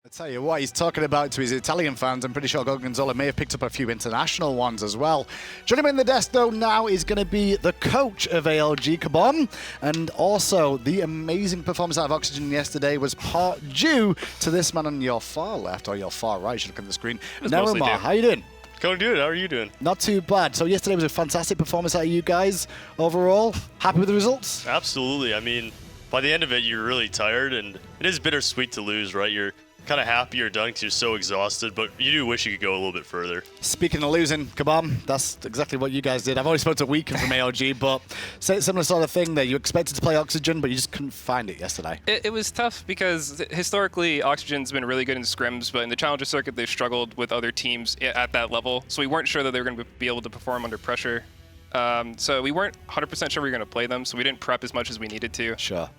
I tell you what, he's talking about to his Italian fans. I'm pretty sure Gorgonzola may have picked up a few international ones as well. Joining him in the desk, though, now is going to be the coach of ALG, Kabom. And also, the amazing performance out of Oxygen yesterday was part due to this man on your far left, or your far right, should look at the screen. Rama, how you doing? Going good. How are you doing? Not too bad. So yesterday was a fantastic performance out of you guys overall. Happy with the results? Absolutely. I mean, by the end of it, you're really tired, and it is bittersweet to lose, right? You're kind of happy you're done because you're so exhausted, but you do wish you could go a little bit further. Speaking of losing, Kabom, that's exactly what you guys did. I've only spoken to Weekend from ALG, but similar sort of thing there. You expected to play Oxygen, but you just couldn't find it yesterday. It was tough because historically Oxygen's been really good in scrims, but in the Challenger circuit they've struggled with other teams at that level, so we weren't sure that they were going to be able to perform under pressure. So we weren't 100% sure we were going to play them, so we didn't prep as much as we needed to. Sure.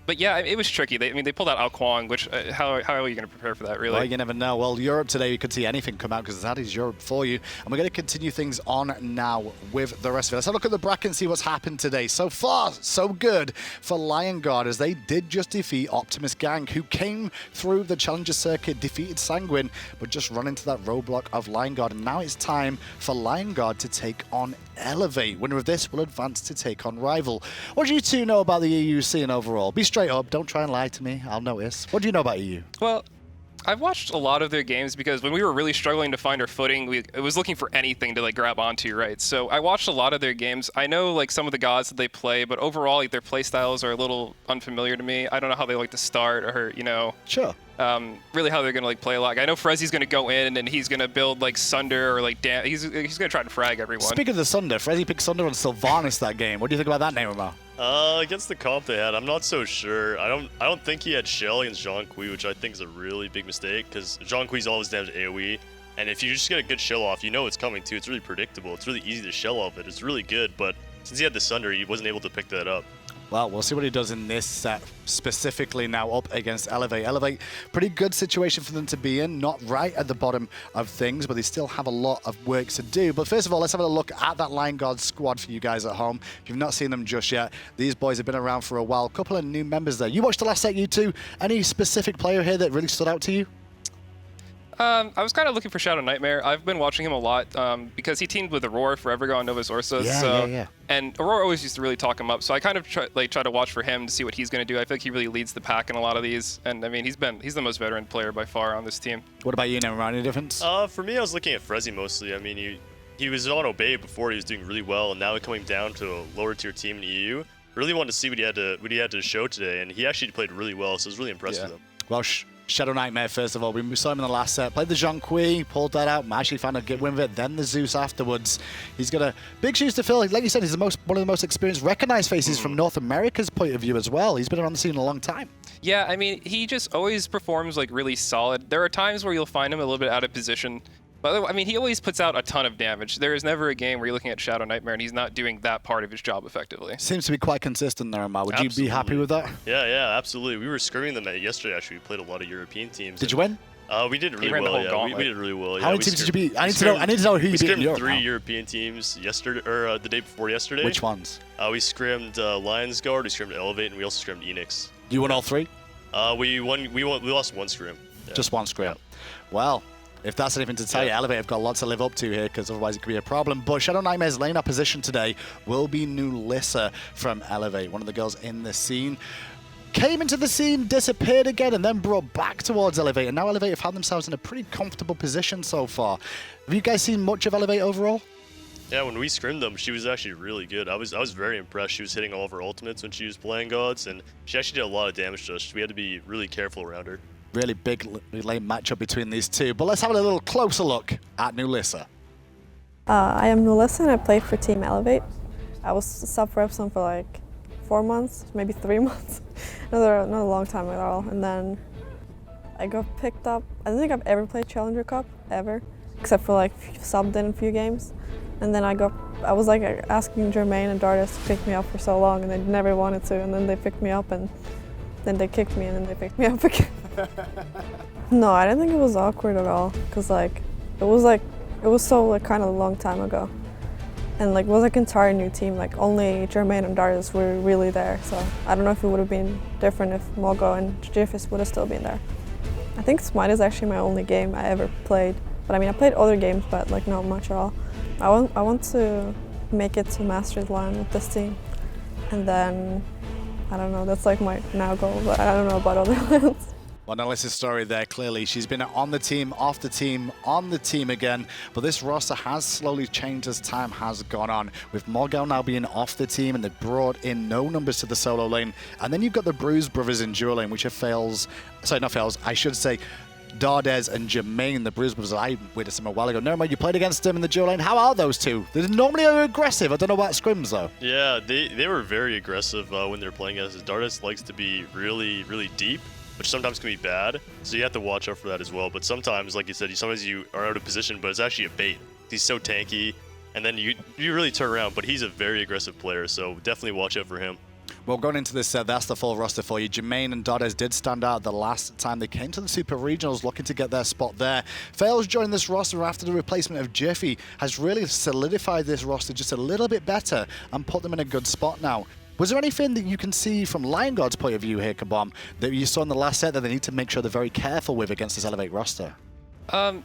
But yeah, it was tricky. They pulled out Al Kwong, which how are you going to prepare for that, really? Well, you never know. Well, Europe today, you could see anything come out because that is Europe for you. And we're going to continue things on now with the rest of it. Let's have a look at the bracket and see what's happened today. So far, so good for Lion Guard, as they did just defeat Optimus Gang, who came through the Challenger circuit, defeated Sanguine, but just run into that roadblock of Lion Guard. And now it's time for Lion Guard to take on Elevate. Winner of this will advance to take on Rival. What do you two know about the EU scene overall? Be straight up. Don't try and lie to me. I'll notice. What do you know about EU? Well, I've watched a lot of their games because when we were really struggling to find our footing, it was looking for anything to grab onto, right? So I watched a lot of their games. I know some of the gods that they play, but overall their play styles are a little unfamiliar to me. I don't know how they like to start, or Sure. Really how they're gonna play a lot. I know Frezzy's gonna go in and he's gonna build Sunder or he's gonna try to frag everyone. Speaking of the Sunder, Frezzyy picked Sunder and Sylvanas that game. What do you think about that name, Rama? Against the comp they had, I'm not so sure. I don't think he had Shell against Jean-Qui, which I think is a really big mistake because Jean-Qui's always damaged AoE, and if you just get a good shell off, you know it's coming too. It's really predictable. It's really easy to shell off it. It's really good, but since he had the Sunder, he wasn't able to pick that up. Well, we'll see what he does in this set, specifically now up against Elevate. Elevate, pretty good situation for them to be in, not right at the bottom of things, but they still have a lot of work to do. But first of all, let's have a look at that Lion Guard squad for you guys at home. If you've not seen them just yet, these boys have been around for a while. A couple of new members there. You watched the last set, you two. Any specific player here that really stood out to you? I was kind of looking for ShadowNightmare. I've been watching him a lot because he teamed with Aurora forever ago on Novas Orsas. Yeah. And Aurora always used to really talk him up, so I kind of try to watch for him to see what he's going to do. I feel like he really leads the pack in a lot of these, and I mean he's the most veteran player by far on this team. What about you, Never? Any difference? For me, I was looking at Frezzyy mostly. I mean, he was on Obey before, he was doing really well, and now coming down to a lower tier team in EU. Really wanted to see what he had to show today, and he actually played really well, so I was really impressed with him. Well, ShadowNightmare, first of all, we saw him in the last set. Played the Jean-Qui, pulled that out, actually found a good win with it, then the Zeus afterwards. He's got a big shoes to fill. Like you said, he's one of the most experienced, recognized faces from North America's point of view as well. He's been around the scene a long time. Yeah, I mean, he just always performs really solid. There are times where you'll find him a little bit out of position, but I mean, he always puts out a ton of damage. There is never a game where you're looking at ShadowNightmare and he's not doing that part of his job effectively. Seems to be quite consistent there, Ymir. Would you be happy with that? Yeah, absolutely. We were scrimming them yesterday, actually. We played a lot of European teams. Did you win? We did really well, yeah. We did really well. How many teams did you beat? I need to know who you beat in Europe. We scrimmed 3 European teams yesterday, or the day before yesterday. Which ones? We scrimmed Lions Guard, we scrimmed Elevate, and we also scrimmed Enix. You won all 3? We lost 1 scrim. Yeah. Just 1 scrim. Yeah. Well, if that's anything to tell you, Elevate have got a lot to live up to here, because otherwise it could be a problem. But ShadowNightmare's lane opposition today will be Nulisa from Elevate, one of the girls in the scene. Came into the scene, disappeared again, and then brought back towards Elevate. And now Elevate have found themselves in a pretty comfortable position so far. Have you guys seen much of Elevate overall? Yeah, when we scrimmed them, she was actually really good. I was very impressed. She was hitting all of her ultimates when she was playing gods, and she actually did a lot of damage to us. We had to be really careful around her. Really big lane matchup between these two. But let's have a little closer look at Nulisa. I am Nulisa and I play for Team Elevate. I was sub for Epson for 4 months, maybe 3 months. not a long time at all. And then I got picked up. I don't think I've ever played Challenger Cup, ever. Except for subbed in a few games. And then I was asking Jermain and Dardez to pick me up for so long, and they never wanted to. And then they picked me up, and then they kicked me, and then they picked me up again. No, I didn't think it was awkward at all, because it was so kind of a long time ago, and it was an entire new team. Only Jermain and Dardez were really there, so I don't know if it would have been different if Mogo and Jiffis would have still been there. I think Smite is actually my only game I ever played. But I mean, I played other games, but like not much at all. I want to make it to Masters line with this team. And then, I don't know, that's like my now goal, but I don't know about other lands. Well, Nulisa's story there, clearly. She's been on the team, off the team, on the team again. But this roster has slowly changed as time has gone on, with Morgel now being off the team, and they've brought in no numbers to the solo lane. And then you've got the Bruise brothers in duo lane, which are Faeles, sorry, not Faeles, I should say Dardez and Jermain, the Bruise brothers. I witnessed them a while ago. Never mind, you played against them in the duo lane. How are those two? They're normally aggressive. I don't know about scrims, though. Yeah, they were very aggressive when they were playing against us. Dardez likes to be really, really deep, which sometimes can be bad, so you have to watch out for that as well. But sometimes, like you said, sometimes you are out of position, but it's actually a bait. He's so tanky, and then you really turn around, but he's a very aggressive player, so definitely watch out for him. Well, going into this, that's the full roster for you. Jermain and Dardez did stand out the last time they came to the Super Regionals, looking to get their spot there. Faeles joining this roster after the replacement of Jiffy has really solidified this roster just a little bit better and put them in a good spot now. Was there anything that you can see from Lion Guard's point of view here, Kabom, that you saw in the last set that they need to make sure they're very careful with against this Elevate roster?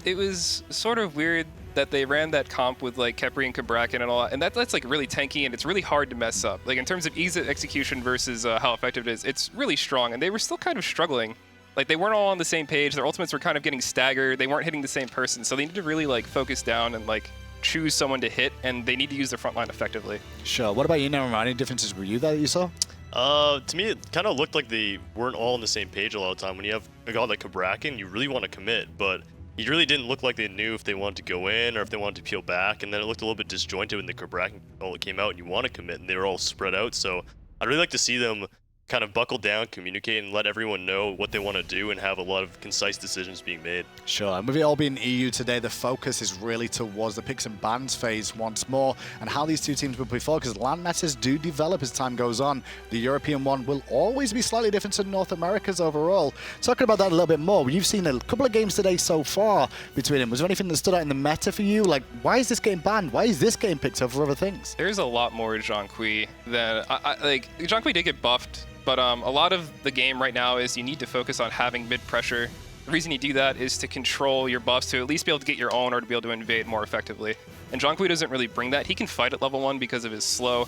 It was sort of weird that they ran that comp with like Khepri and Kabrakan and all that, and that's like really tanky and it's really hard to mess up. Like in terms of ease of execution versus how effective it is, it's really strong, and they were still kind of struggling. Like they weren't all on the same page. Their ultimates were kind of getting staggered. They weren't hitting the same person, so they need to really like focus down and like choose someone to hit, and they need to use their front line effectively. Sure. What about you, Nevermind? Any differences with you that you saw? To me, it kind of looked like they weren't all on the same page a lot of the time. When you have a guy like Kabrakan, you really want to commit, but he really didn't look like they knew if they wanted to go in or if they wanted to peel back, and then it looked a little bit disjointed when the Kabrakan all came out and you want to commit, and they were all spread out. So I'd really like to see them kind of buckle down, communicate, and let everyone know what they want to do and have a lot of concise decisions being made. Sure, and with it all being EU today, the focus is really towards the picks and bans phase once more, and how these two teams will play forward, because land masses do develop as time goes on. The European one will always be slightly different to North America's overall. Talking about that a little bit more, you've seen a couple of games today so far between them. Was there anything that stood out in the meta for you? Like, why is this game banned? Why is this game picked over other things? There's a lot more Zhonghui than like Zhonghui did get buffed. But a lot of the game right now is you need to focus on having mid-pressure. The reason you do that is to control your buffs to at least be able to get your own or to be able to invade more effectively. And Zhonghui doesn't really bring that. He can fight at level 1 because of his slow.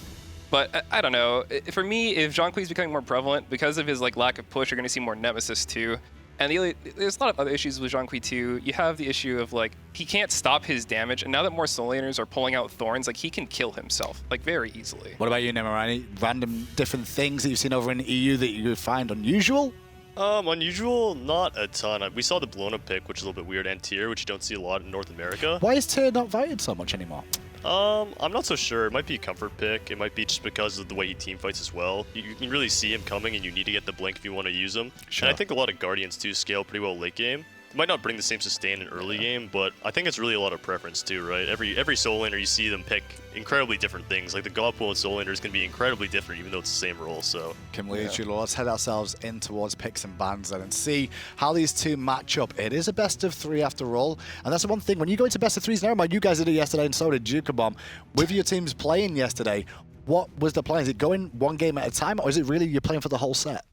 But I don't know. For me, if Zhonghui is becoming more prevalent, because of his like lack of push, you're going to see more Nemesis too. And there's a lot of other issues with Zhonghui too. You have the issue of like, he can't stop his damage, and now that more soul laners are pulling out thorns, like he can kill himself like very easily. What about you, Neymar? Any random different things that you've seen over in the EU that you find unusual? Unusual, not a ton. We saw the Bellona pick, which is a little bit weird, and Tier, which you don't see a lot in North America. Why is Tier not voted so much anymore? I'm not so sure. It might be a comfort pick. It might be just because of the way he team fights as well. You can really see him coming, and you need to get the blink if you want to use him. Sure. And I think a lot of Guardians do scale pretty well late game. It might not bring the same sustain in early game, but I think it's really a lot of preference too, right? Every soul laner, you see them pick incredibly different things. Like the God Pool and soul laners can be incredibly different, even though it's the same role. So let's head ourselves in towards picks and bans then and see how these two match up. It is a best of 3 after all, and that's the one thing. When you go into best of 3s, never mind, you guys did it yesterday, and so did Jukabomb. With your teams playing yesterday, what was the plan? Is it going one game at a time, or is it really you're playing for the whole set?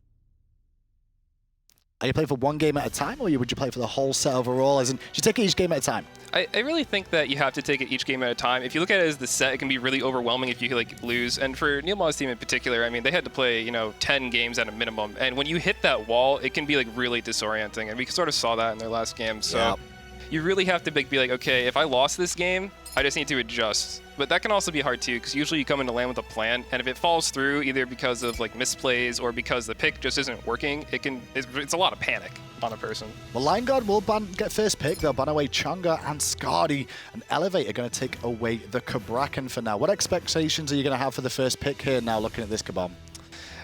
Are you playing for one game at a time, or would you play for the whole set overall? As in, should you take it each game at a time? I really think that you have to take it each game at a time. If you look at it as the set, it can be really overwhelming if you like lose. And for Neil Ma's team in particular, I mean, they had to play 10 games at a minimum. And when you hit that wall, it can be like really disorienting. And we sort of saw that in their last game. So you really have to be like, okay, if I lost this game, I just need to adjust. But that can also be hard too, because usually you come into land with a plan, and if it falls through either because of like misplays or because the pick just isn't working, it's a lot of panic on a person. Well, Lion Guard will get first pick. They'll ban away Chunga and Skadi, and Elevate are going to take away the Kabrakan for now. What expectations are you going to have for the first pick here now, looking at this, Kabam?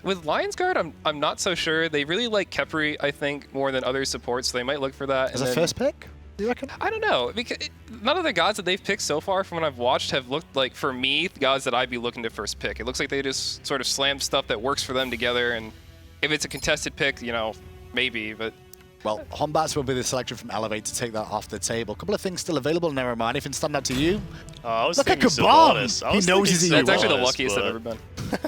With Lion's Guard, I'm not so sure. They really like Khepri, I think, more than other supports, so they might look for that. As a first pick? Do you reckon? I don't know, because none of the gods that they've picked so far from what I've watched have looked like, for me, the gods that I'd be looking to first pick. It looks like they just sort of slam stuff that works for them together, and if it's a contested pick, maybe, but... Well, Hombats will be the selection from Elevate to take that off the table. A couple of things still available, Nevermind. Anything stand out to you? Look at Kabam! He knows he's That's actually the luckiest I've ever been.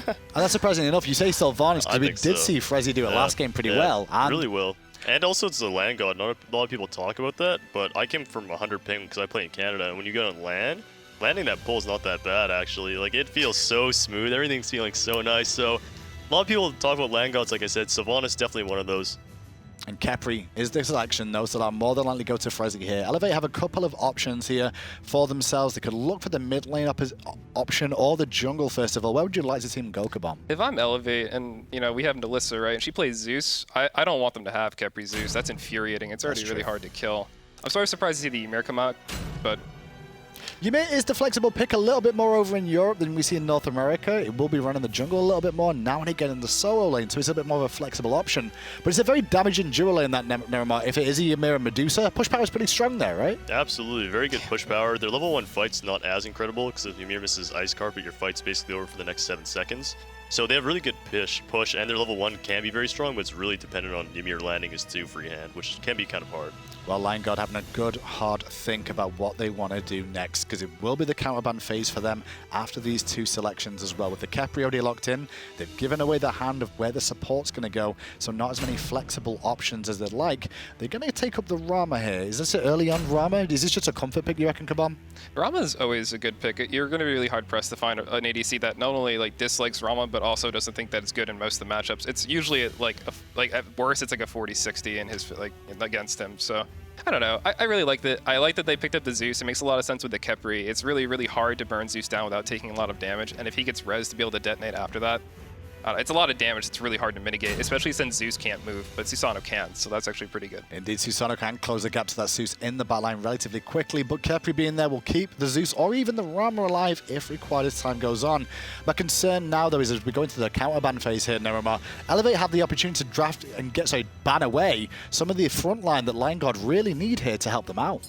And that's surprisingly enough. You say Sylvanas, because we did see Frezzyy do it last game pretty well. And really well. And also, it's the land god. Not a lot of people talk about that, but I came from 100 ping because I play in Canada, and when you go on land, landing that pull is not that bad, actually. Like, it feels so smooth. Everything's feeling so nice. So, a lot of people talk about land gods, like I said. Sylvanas definitely one of those. And Khepri is the selection. Those that are more than likely go to Frezzyy here. Elevate have a couple of options here for themselves. They could look for the mid lane option or the jungle, first of all. Where would you like to see them go, Kabam? If I'm Elevate and, you know, we have Nulisa, right, and she plays Zeus, I don't want them to have Khepri Zeus. That's infuriating. It's already really hard to kill. I'm sort of surprised to see the Ymir come out, but... Ymir is the flexible pick a little bit more over in Europe than we see in North America. It will be running the jungle a little bit more now and again in the solo lane, so it's a bit more of a flexible option. But it's a very damaging dual lane, that Neramar. If it is a Ymir and Medusa, push power is pretty strong there, right? Absolutely. Very good push power. Their level 1 fight's not as incredible because if Ymir misses Ice Carpet, your fight's basically over for the next 7 seconds. So they have really good push, and their level 1 can be very strong, but it's really dependent on Ymir landing his 2 freehand, which can be kind of hard. Well, Lion God having a good, hard think about what they want to do next, because it will be the counterban phase for them after these 2 selections as well. With the Khepri already locked in, they've given away the hand of where the support's going to go, so not as many flexible options as they'd like. They're going to take up the Rama here. Is this an early on Rama? Is this just a comfort pick, you reckon, Kabam? Rama's always a good pick. You're going to be really hard-pressed to find an ADC that not only like dislikes Rama, but also doesn't think that it's good in most of the matchups. It's usually at worst, it's like a 40-60 in his against him. So I don't know. I really like that. I like that they picked up the Zeus. It makes a lot of sense with the Khepri. It's really, really hard to burn Zeus down without taking a lot of damage. And if he gets res to be able to detonate after that, it's a lot of damage. It's really hard to mitigate, especially since Zeus can't move, but Susano can, so that's actually pretty good. Indeed, Susano can close the gap to that Zeus in the backline relatively quickly, but Khepri being there will keep the Zeus or even the Rama alive if required as time goes on. My concern now, though, is as we go into the counter-ban phase here, Neramar, Elevate have the opportunity to draft and ban away some of the front line that Lion God really need here to help them out.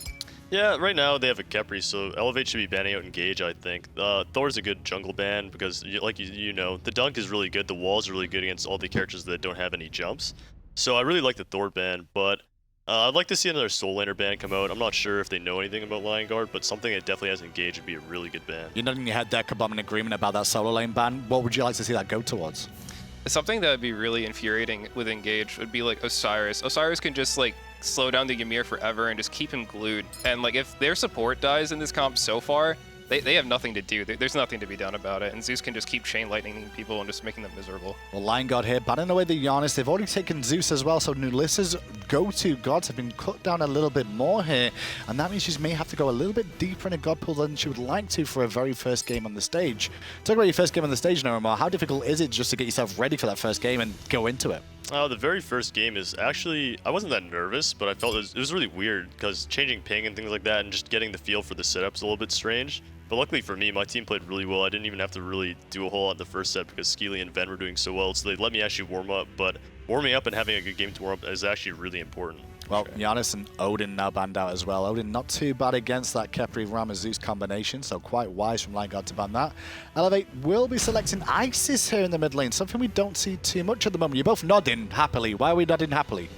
Yeah, right now they have a Khepri, so Elevate should be banning out Engage, I think. Thor's a good jungle ban because, like you know, the dunk is really good, the wall is really good against all the characters that don't have any jumps. So I really like the Thor ban, but I'd like to see another Soul Laner ban come out. I'm not sure if they know anything about Lion Guard, but something that definitely has Engage would be a really good ban. You're nodding your head there, Kabam, in agreement about that solo lane ban. What would you like to see that go towards? Something that would be really infuriating with Engage would be like Osiris. Osiris can just like slow down the Ymir forever and just keep him glued. And like if their support dies in this comp so far, they have nothing to do. There's nothing to be done about it. And Zeus can just keep chain lightning people and just making them miserable. Well, Lion God here banning away the Giannis. They've already taken Zeus as well, so Nulisa's go-to gods have been cut down a little bit more here. And that means she may have to go a little bit deeper in a god pool than she would like to for her very first game on the stage. Talk about your first game on the stage, Neramar. How difficult is it just to get yourself ready for that first game and go into it? The very first game is actually, I wasn't that nervous, but I felt it was really weird because changing ping and things like that and just getting the feel for the setup's a little bit strange. But luckily for me, my team played really well. I didn't even have to really do a whole lot in the first set because Skeely and Ven were doing so well, so they let me actually warm up. But warming up and having a good game to warm up is actually really important. Well, Giannis and Odin now banned out as well. Odin not too bad against that Khepri Rama Zeus combination, so quite wise from Lion God to ban that. Elevate will be selecting Isis here in the mid lane, something we don't see too much at the moment. You're both nodding happily. Why are we nodding happily?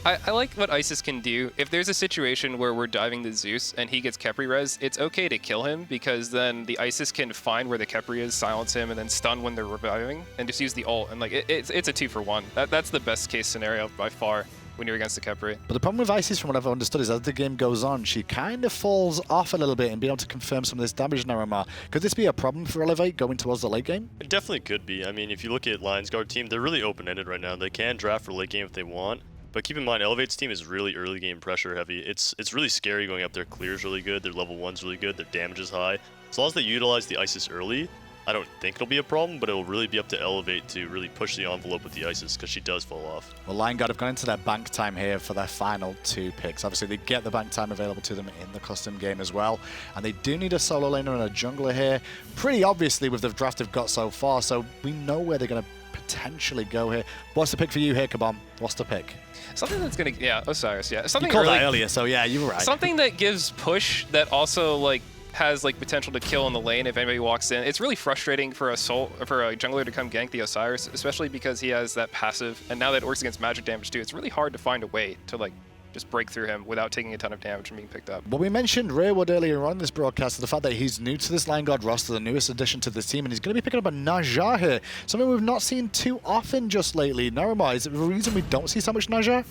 I like what Isis can do. If there's a situation where we're diving the Zeus and he gets Khepri res, it's okay to kill him because then the Isis can find where the Khepri is, silence him, and then stun when they're reviving, and just use the ult. And like it's a 2-for-1. That's the best case scenario by far when you're against the Khepri. But the problem with Isis, from what I've understood, is as the game goes on, she kind of falls off a little bit and being able to confirm some of this damage now, Rama. Could this be a problem for Elevate going towards the late game? It definitely could be. I mean, if you look at Lion's Guard team, they're really open-ended right now. They can draft for late game if they want. But keep in mind, Elevate's team is really early game pressure heavy. It's really scary going up. Their clear's really good, their level 1's really good, their damage is high. As long as they utilize the Isis early, I don't think it'll be a problem, but it'll really be up to Elevate to really push the envelope with the Isis because she does fall off. Well, Lion God have gone into their bank time here for their final 2 picks. Obviously, they get the bank time available to them in the custom game as well. And they do need a solo laner and a jungler here. Pretty obviously with the draft they've got so far, so we know where they're going to potentially go here. What's the pick for you here, Kabam? What's the pick? Something that's gonna, yeah, Osiris, yeah. Something you called that earlier, so yeah, you were right. Something that gives push that also like has like potential to kill in the lane if anybody walks in. It's really frustrating for a jungler to come gank the Osiris, especially because he has that passive, and now that it works against magic damage too. It's really hard to find a way to like just break through him without taking a ton of damage and being picked up. Well, we mentioned Rearward earlier on in this broadcast, the fact that he's new to this Lion God roster, the newest addition to this team, and he's going to be picking up a Naja here, something we've not seen too often just lately. Naruma, is it the reason we don't see so much Naja?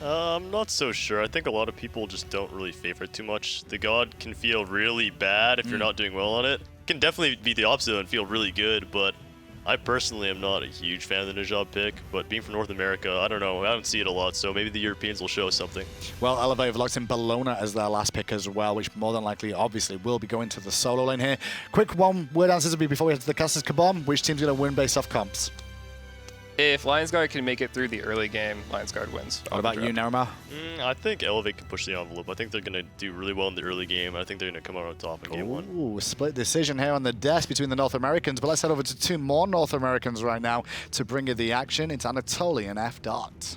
I'm not so sure. I think a lot of people just don't really favor it too much. The god can feel really bad if you're not doing well on it. Can definitely be the opposite and feel really good, but I personally am not a huge fan of the Najab pick, but being from North America, I don't know, I don't see it a lot, so maybe the Europeans will show us something. Well, Elevate have locked in Bellona as their last pick as well, which more than likely, obviously, will be going to the solo lane here. Quick one word answers to be before we head to the casters. Kabom, which team's going to win based off comps? If Lionsguard can make it through the early game, Lionsguard wins. What about you, Narama? I think Elevate can push the envelope. I think they're going to do really well in the early game. I think they're going to come out on top in game 1. Ooh, split decision here on the desk between the North Americans, but let's head over to 2 more North Americans right now to bring you the action. It's Anatoly and F. Dot.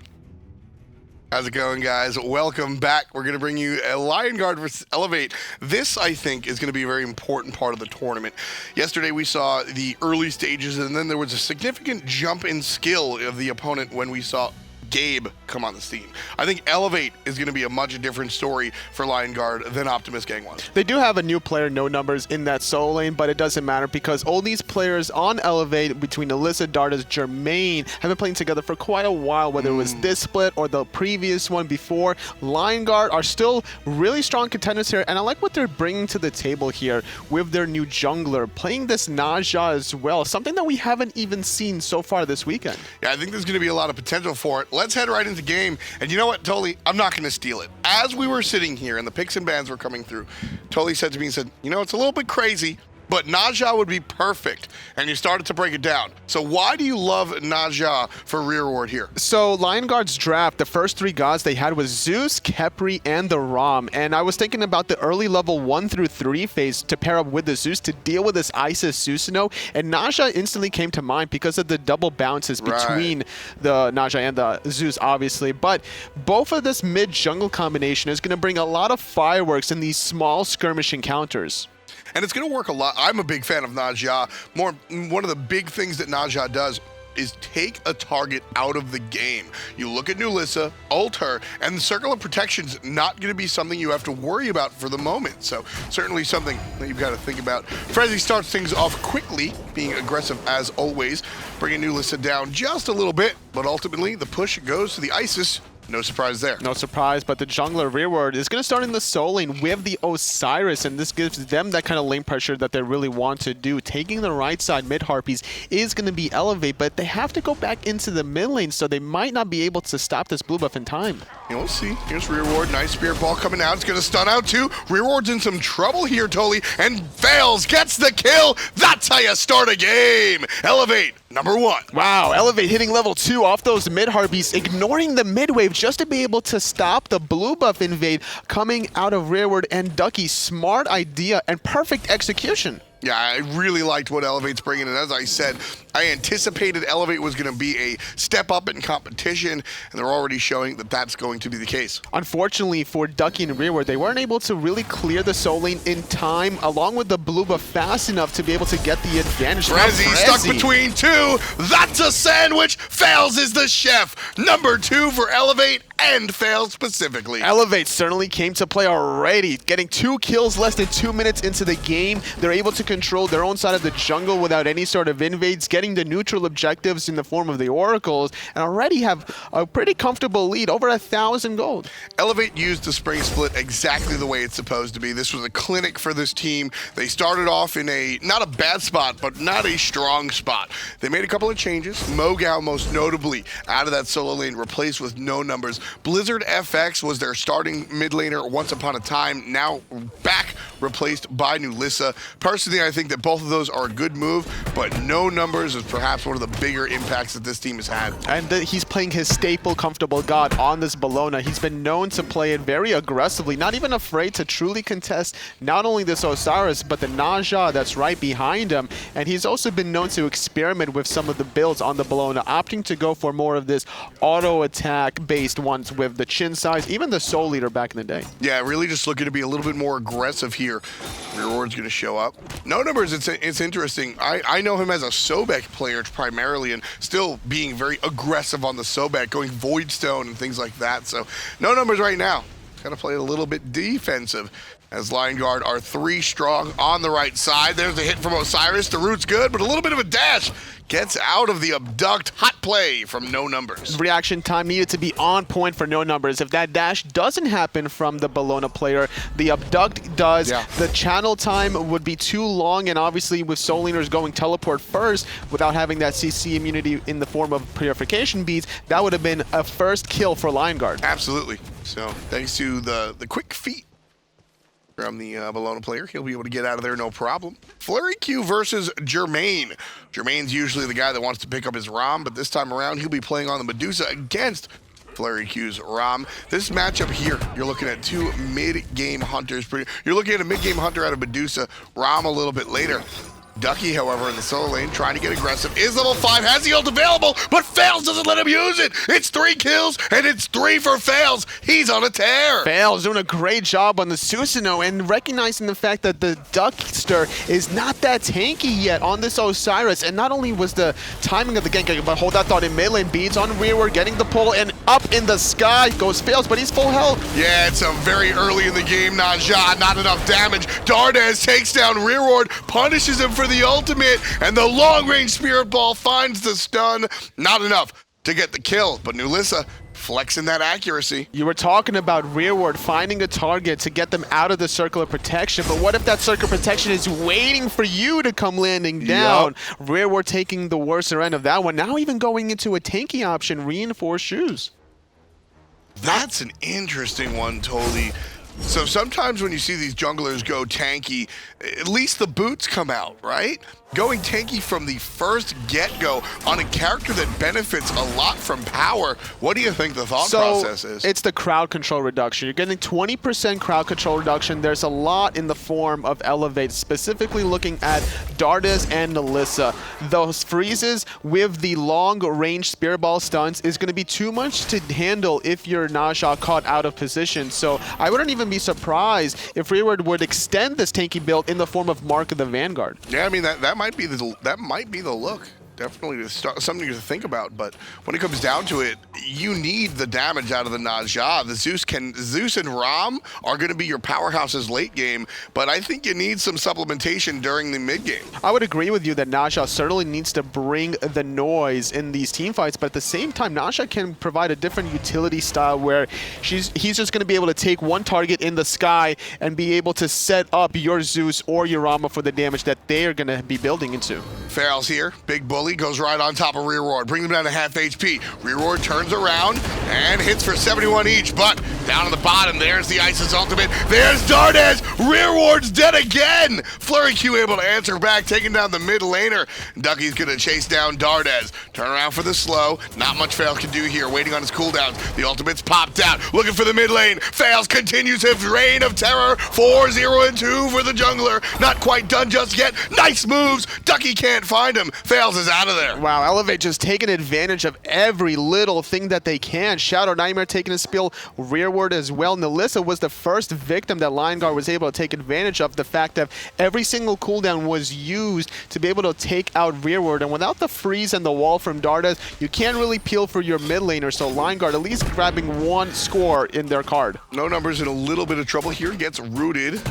How's it going, guys? Welcome back. We're going to bring you a Lion Guard versus Elevate. This, I think, is going to be a very important part of the tournament. Yesterday, we saw the early stages, and then there was a significant jump in skill of the opponent when we saw Gabe come on the scene. I think Elevate is going to be a much different story for Lion Guard than Optimus Gang was. They do have a new player, no numbers, in that solo lane, but it doesn't matter because all these players on Elevate, between Nulisa, Dardez, Jermain, have been playing together for quite a while, whether it was this split or the previous one before. Lion Guard are still really strong contenders here, and I like what they're bringing to the table here with their new jungler, playing this Naja as well, something that we haven't even seen so far this weekend. Yeah, I think there's going to be a lot of potential for it. Let's head right into game. And you know what, Tolly? I'm not going to steal it. As we were sitting here and the picks and bans were coming through, Tolly said to me, he said, you know, it's a little bit crazy, but Naja would be perfect. And you started to break it down. So why do you love Naja for Rearward here? So Lion Guard's draft, the first 3 gods they had was Zeus, Khepri, and the Ram. And I was thinking about the early level 1 through 3 phase to pair up with the Zeus to deal with this Isis Susano. And Naja instantly came to mind because of the double bounces between the Naja and the Zeus, obviously. But both of this mid-jungle combination is going to bring a lot of fireworks in these small skirmish encounters. And it's going to work a lot. I'm a big fan of Naja. One of the big things that Naja does is take a target out of the game. You look at Nulisa, ult her, and the circle of protection's not going to be something you have to worry about for the moment. So certainly something that you've got to think about. Frezzyy starts things off quickly, being aggressive as always, bringing Nulisa down just a little bit, but ultimately the push goes to the Isis. No surprise there. No surprise, but the jungler Rearward is going to start in the solo lane with the Osiris, and this gives them that kind of lane pressure that they really want to do. Taking the right side mid-harpies is going to be Elevate, but they have to go back into the mid lane, so they might not be able to stop this blue buff in time. You'll see. Here's Rearward. Nice spirit ball coming out. It's going to stun out too. Rearward's in some trouble here, Tolly, and Faeles gets the kill. That's how you start a game. Elevate, number 1. Wow, Elevate hitting level 2 off those mid-harpies, ignoring the mid-wave just to be able to stop the blue buff invade coming out of Rearward and Ducky. Smart idea and perfect execution. Yeah, I really liked what Elevate's bringing, and as I said, I anticipated Elevate was going to be a step up in competition, and they're already showing that that's going to be the case. Unfortunately for Ducky and Rearward, they weren't able to really clear the solo lane in time, along with the blue buff fast enough to be able to get the advantage. Frezzyy stuck between 2. That's a sandwich. Faeles is the chef. Number 2 for Elevate and Faeles specifically. Elevate certainly came to play already, getting 2 kills less than 2 minutes into the game. They're able to control their own side of the jungle without any sort of invades, getting the neutral objectives in the form of the oracles, and already have a pretty comfortable lead, over 1,000 gold. Elevate used the spring split exactly the way it's supposed to be. This was a clinic for this team. They started off in not a bad spot, but not a strong spot. They made a couple of changes. Mogao, most notably, out of that solo lane, replaced with no numbers. Blizzard FX was their starting mid laner once upon a time, now back replaced by Nulisa. Personally, I think that both of those are a good move, but no numbers is perhaps one of the bigger impacts that this team has had. And he's playing his staple comfortable god on this Bellona. He's been known to play it very aggressively, not even afraid to truly contest not only this Osiris, but the Naja that's right behind him. And he's also been known to experiment with some of the builds on the Bellona, opting to go for more of this auto attack based ones with the chin size, even the Soul Leader back in the day. Yeah, really just looking to be a little bit more aggressive here. Rearward's going to show up. No numbers, it's interesting. I know him as a Sobek player primarily, and still being very aggressive on the Sobek, going Void Stone and things like that. So no numbers right now. Gotta play a little bit defensive, as Lion Guard are 3 strong on the right side. There's a hit from Osiris. The root's good, but a little bit of a dash gets out of the abduct. Hot play from No Numbers. Reaction time needed to be on point for No Numbers. If that dash doesn't happen from the Bellona player, the abduct does. Yeah. The channel time would be too long, and obviously with Soul Leaners going teleport first without having that CC immunity in the form of purification beads, that would have been a first kill for Lion Guard. Absolutely. So thanks to the quick feet from the Bellona player, he'll be able to get out of there no problem. FleuryQ versus Jermain. Jermain's usually the guy that wants to pick up his Ram, but this time around he'll be playing on the Medusa against FleuryQ's Ram. This matchup here, you're looking at 2 mid-game hunters. You're looking at a mid-game hunter out of Medusa, Ram a little bit later. Ducky, however, in the solo lane, trying to get aggressive, is level 5, has the ult available, but Faeles doesn't let him use it. It's 3 kills, and it's 3 for Faeles. He's on a tear. Faeles doing a great job on the Susano and recognizing the fact that the Duckster is not that tanky yet on this Osiris. And not only was the timing of the gank, but hold that thought, in mid lane, beads on Rearward, getting the pull, and up in the sky goes Faeles, but he's full health. Yeah, it's very early in the game. Najah, not enough damage. Dardez takes down Rearward, punishes him for the ultimate, and the long-range Spirit Ball finds the stun. Not enough to get the kill, but Nulisa flexing that accuracy. You were talking about Rearward finding a target to get them out of the circle of protection, but what if that circle of protection is waiting for you to come landing down? Yep. Rearward taking the worser end of that one. Now even going into a tanky option, reinforced shoes. That's an interesting one, Toli. So sometimes when you see these junglers go tanky, at least the boots come out, right? Going tanky from the first get-go on a character that benefits a lot from power. What do you think the thought process is? It's the crowd control reduction. You're getting 20% crowd control reduction. There's a lot in the form of elevate, specifically looking at Dardez and Nulisa. Those freezes with the long-range Spirit Ball stunts is going to be too much to handle if you're Najah caught out of position. So I wouldn't even be surprised if Rearward would extend this tanky build in the form of Mark of the Vanguard. Yeah, I mean, that might be the look. Definitely something to think about, but when it comes down to it, you need the damage out of the Najah. The Zeus and Ram are going to be your powerhouses late game, but I think you need some supplementation during the mid game. I would agree with you that Najah certainly needs to bring the noise in these team fights, but at the same time, Najah can provide a different utility style where he's just going to be able to take one target in the sky and be able to set up your Zeus or your Rama for the damage that they are going to be building into. Faeles here, big bully, goes right on top of Rearward, bring them down to half HP. Rearward turns around and hits for 71 each, but down on the bottom, there's the Isis ultimate. There's Dardez. Rearward's dead again. FleuryQ able to answer back, taking down the mid laner. Ducky's gonna chase down Dardez. Turn around for the slow. Not much Faeles can do here, waiting on his cooldowns. The ultimate's popped out, looking for the mid lane. Faeles continues his reign of terror. 4-0-2 for the jungler. Not quite done just yet. Nice moves. Ducky can't find him. Faeles is out of there. Wow, Elevate just taking advantage of every little thing that they can. ShadowNightmare taking a spill, Rearward as well. Nulisa was the first victim that Lion Guard was able to take advantage of. The fact that every single cooldown was used to be able to take out Rearward, and without the freeze and the wall from Dardez, you can't really peel for your mid laner, so Lion Guard at least grabbing one score in their card. No Numbers in a little bit of trouble here, gets rooted,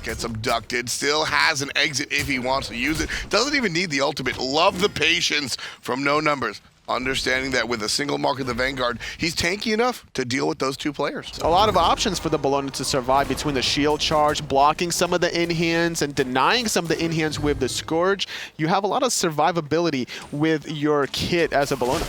gets abducted, still has an exit if he wants to use it. Doesn't even need the ultimate. Love the patience from No Numbers. Understanding that with a single Mark of the Vanguard, he's tanky enough to deal with those two players. A lot of options for the Bellona to survive between the shield charge, blocking some of the in-hands, and denying some of the in-hands with the Scourge. You have a lot of survivability with your kit as a Bellona.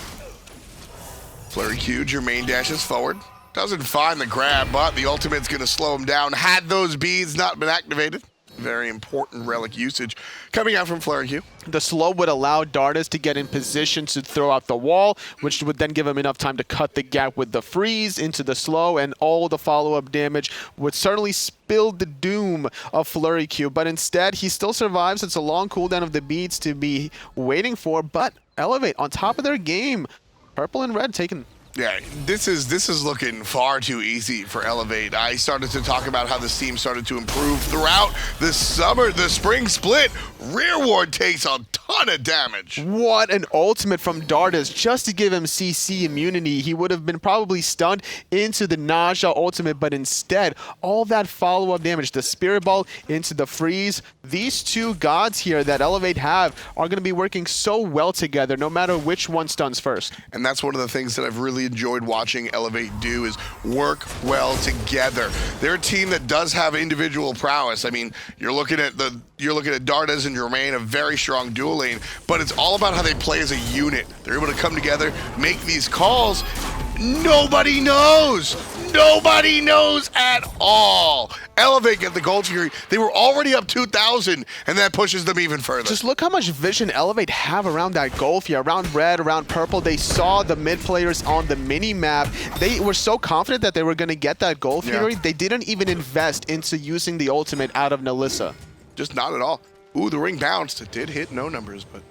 FleuryQ, Jermain dashes forward. Doesn't find the grab, but the ultimate's going to slow him down. Had those beads not been activated, very important relic usage coming out from FleuryQ. The slow would allow Dardez to get in position to throw out the wall, which would then give him enough time to cut the gap with the freeze into the slow, and all the follow-up damage would certainly spill the doom of FleuryQ. But instead, he still survives. It's a long cooldown of the beads to be waiting for, but Elevate on top of their game. Purple and red taking Yeah, this is looking far too easy for Elevate. I started to talk about how this team started to improve throughout the spring split. Rearward takes a ton of damage. What an ultimate from Dardez just to give him CC immunity. He would have been probably stunned into the Nausea ultimate, but instead, all that follow-up damage, the Spirit Ball into the freeze. These two gods here that Elevate have are going to be working so well together, no matter which one stuns first. And that's one of the things that I've really enjoyed watching Elevate do is work well together. They're a team that does have individual prowess. I mean, you're looking at Dardez and Jermain, a very strong dual lane, but it's all about how they play as a unit. They're able to come together, make these calls. Nobody knows. Nobody knows at all. Elevate get the Gold Fury. They were already up 2,000, and that pushes them even further. Just look how much vision Elevate have around that Gold Fury, around red, around purple. They saw the mid players on the mini map. They were so confident that they were going to get that Gold Fury, they didn't even invest into using the ultimate out of Nulisa. Just not at all. Ooh, the ring bounced. It did hit no numbers, but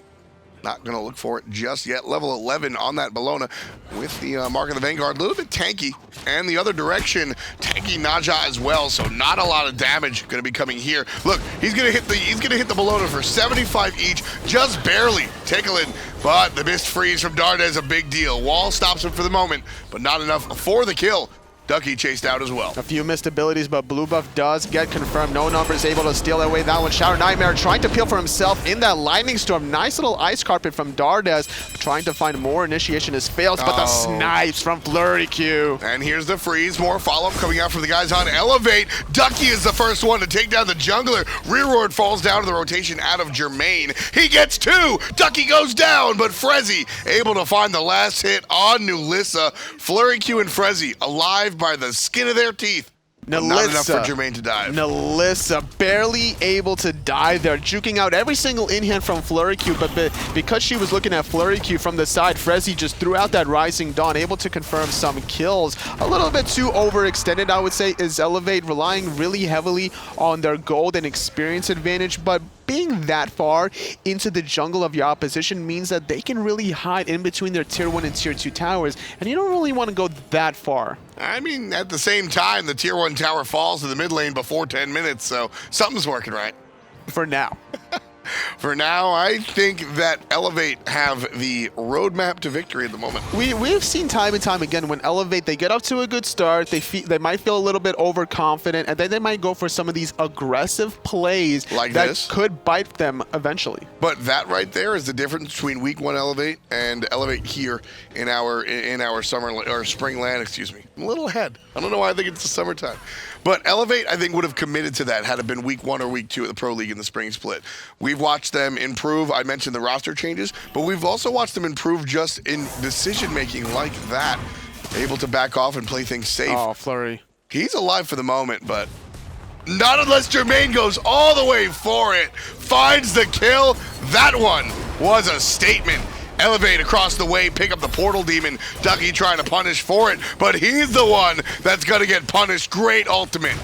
not going to look for it just yet. Level 11 on that Bellona with the Mark of the Vanguard. A little bit tanky. And the other direction, tanky Naja as well. So not a lot of damage going to be coming here. Look, he's going to hit the Bellona for 75 each, just barely tickling. But the missed freeze from Dardez, a big deal. Wall stops him for the moment, but not enough for the kill. Ducky chased out as well. A few missed abilities, but blue buff does get confirmed. No numbers able to steal away that one. ShadowNightmare trying to peel for himself in that lightning storm. Nice little ice carpet from Dardez. Trying to find more initiation is fails, but the snipes from FleuryQ. And here's the freeze. More follow-up coming out from the guys on Elevate. Ducky is the first one to take down the jungler. Rearward falls down to the rotation out of Jermain. He gets two. Ducky goes down, but Frezzyy able to find the last hit on Nulisa. FleuryQ and Frezzyy alive by the skin of their teeth. Not enough for Jermain to dive. Nulisa barely able to dive there, juking out every single in-hand from FleuryQ, but because she was looking at FleuryQ from the side, Frezzyy just threw out that Rising Dawn, able to confirm some kills. A little bit too overextended, I would say, is Elevate, relying really heavily on their gold and experience advantage, but being that far into the jungle of your opposition means that they can really hide in between their tier 1 and tier 2 towers, and you don't really want to go that far. I mean, at the same time, the tier 1 tower falls to the mid lane before 10 minutes, so something's working right. For now. For now, I think that Elevate have the roadmap to victory at the moment. We've seen time and time again when Elevate, they get up to a good start, they might feel a little bit overconfident, and then they might go for some of these aggressive plays like that this could bite them eventually. But that right there is the difference between week 1 Elevate and Elevate here in our summer or spring land, excuse me. I'm a little ahead. I don't know why I think it's the summertime. But Elevate, I think, would have committed to that had it been week 1 or week 2 at the Pro League in the spring split. We've watched them improve. I mentioned the roster changes, but we've also watched them improve just in decision-making like that. Able to back off and play things safe. Oh, Fleury. He's alive for the moment, but not unless Jermain goes all the way for it. Finds the kill. That one was a statement. Elevate across the way, pick up the Portal Demon. Ducky trying to punish for it, but he's the one that's going to get punished. Great ultimate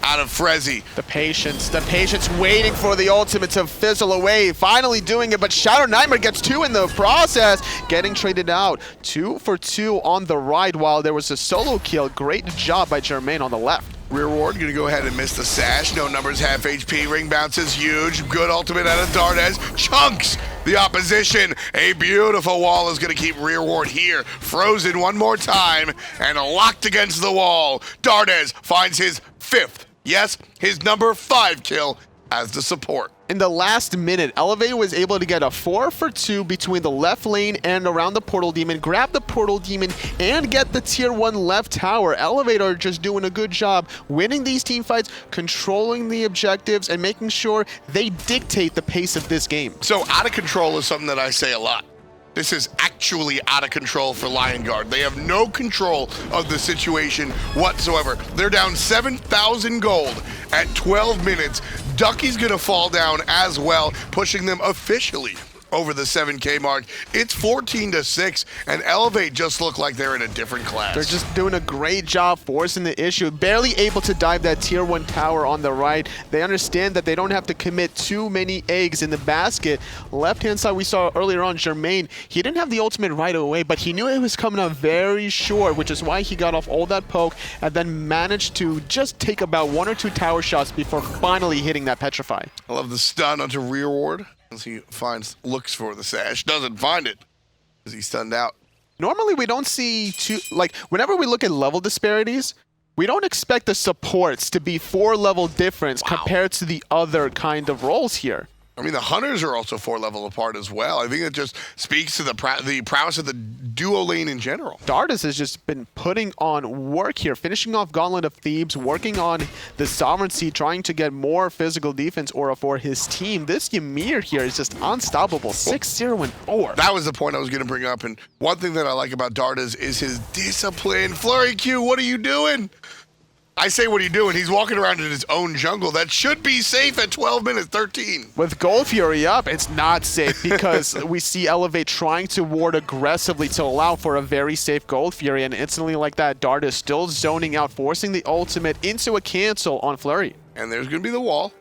out of Frezzyy. The patience waiting for the ultimate to fizzle away. Finally doing it, but ShadowNightmare gets 2 in the process. Getting traded out. 2 for 2 on the right while there was a solo kill. Great job by Jermain on the left. Rearward gonna go ahead and miss the sash. No numbers, half HP. Ring bounce is huge. Good ultimate out of Dardez. Chunks the opposition. A beautiful wall is gonna keep Rearward here. Frozen one more time and locked against the wall. Dardez finds his 5th, yes, his number 5 kill as the support. In the last minute, Elevate was able to get a 4 for 2 between the left lane and around the Portal Demon, grab the Portal Demon, and get the tier 1 left tower. Elevate are just doing a good job winning these team fights, controlling the objectives, and making sure they dictate the pace of this game. So out of control is something that I say a lot. This is actually out of control for Lion Guard. They have no control of the situation whatsoever. They're down 7,000 gold at 12 minutes. Ducky's gonna fall down as well, pushing them officially over the 7K mark. It's 14-6, and Elevate just look like they're in a different class. They're just doing a great job forcing the issue. Barely able to dive that tier 1 tower on the right. They understand that they don't have to commit too many eggs in the basket. Left-hand side, we saw earlier on, Jermain, he didn't have the ultimate right away, but he knew it was coming up very short, which is why he got off all that poke and then managed to just take about 1 or 2 tower shots before finally hitting that Petrify. I love the stun onto Rearward as he looks for the sash, doesn't find it as he's stunned out. Normally we don't see whenever we look at level disparities, we don't expect the supports to be 4 level difference compared to the other kind of roles here. I mean, the Hunters are also 4 level apart as well. I think it just speaks to the prowess of the duo lane in general. Dardez has just been putting on work here, finishing off Gauntlet of Thebes, working on the Sovereignty, trying to get more physical defense aura for his team. This Ymir here is just unstoppable, 6-0-4. That was the point I was going to bring up, and one thing that I like about Dardez is his discipline. FleuryQ, what are you doing? I say, what are you doing? He's walking around in his own jungle that should be safe at 12 minutes 13. With Gold Fury up, it's not safe because we see Elevate trying to ward aggressively to allow for a very safe Gold Fury, and instantly like that, Dardez still zoning out, forcing the ultimate into a cancel on Fleury. And there's going to be the wall.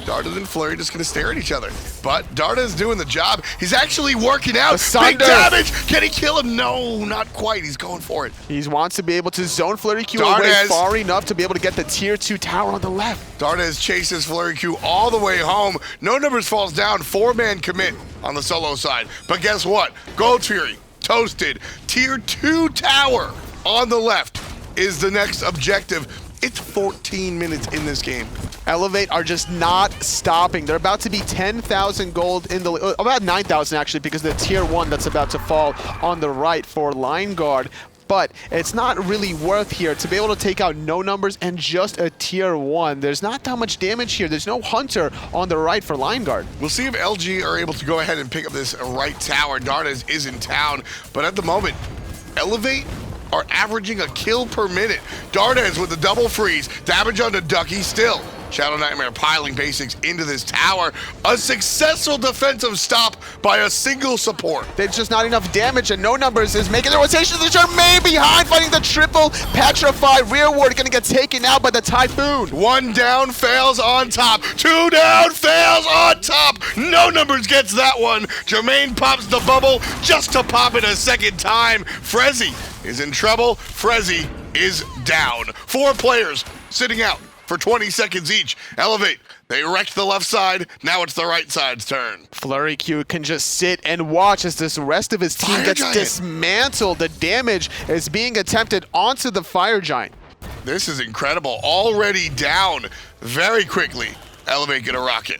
Dardez and Fleury just going to stare at each other. But Dardez doing the job. He's actually working out. Big damage. Can he kill him? No, not quite. He's going for it. He wants to be able to zone FleuryQ away far enough to be able to get the tier 2 tower on the left. Dardez chases FleuryQ all the way home. No Numbers falls down. 4-man commit on the solo side. But guess what? Gold Fury, toasted. Tier 2 tower on the left is the next objective. It's 14 minutes in this game. Elevate are just not stopping. They're about to be 10,000 gold in the about 9,000 actually, because the tier 1 that's about to fall on the right for Line Guard. But it's not really worth here to be able to take out no numbers and just a tier 1. There's not that much damage here. There's no Hunter on the right for Line Guard. We'll see if LG are able to go ahead and pick up this right tower. Dardez is in town, but at the moment, Elevate are averaging a kill per minute. Dardez with the double freeze, damage onto Ducky still. ShadowNightmare piling basics into this tower. A successful defensive stop by a single support. There's just not enough damage, and no numbers is making the rotation. The Jermain behind, fighting the triple Petrify. Rearward gonna get taken out by the Typhoon. 1 down, Faeles on top. 2 down, Faeles on top. No numbers gets that one. Jermain pops the bubble just to pop it a second time. Frezzyy is in trouble. Frezzyy is down. 4 players sitting out for 20 seconds each. Elevate, they wrecked the left side. Now it's the right side's turn. FleuryQ can just sit and watch as this rest of his team gets dismantled. The damage is being attempted onto the Fire Giant. This is incredible. Already down very quickly. Elevate gonna rock it.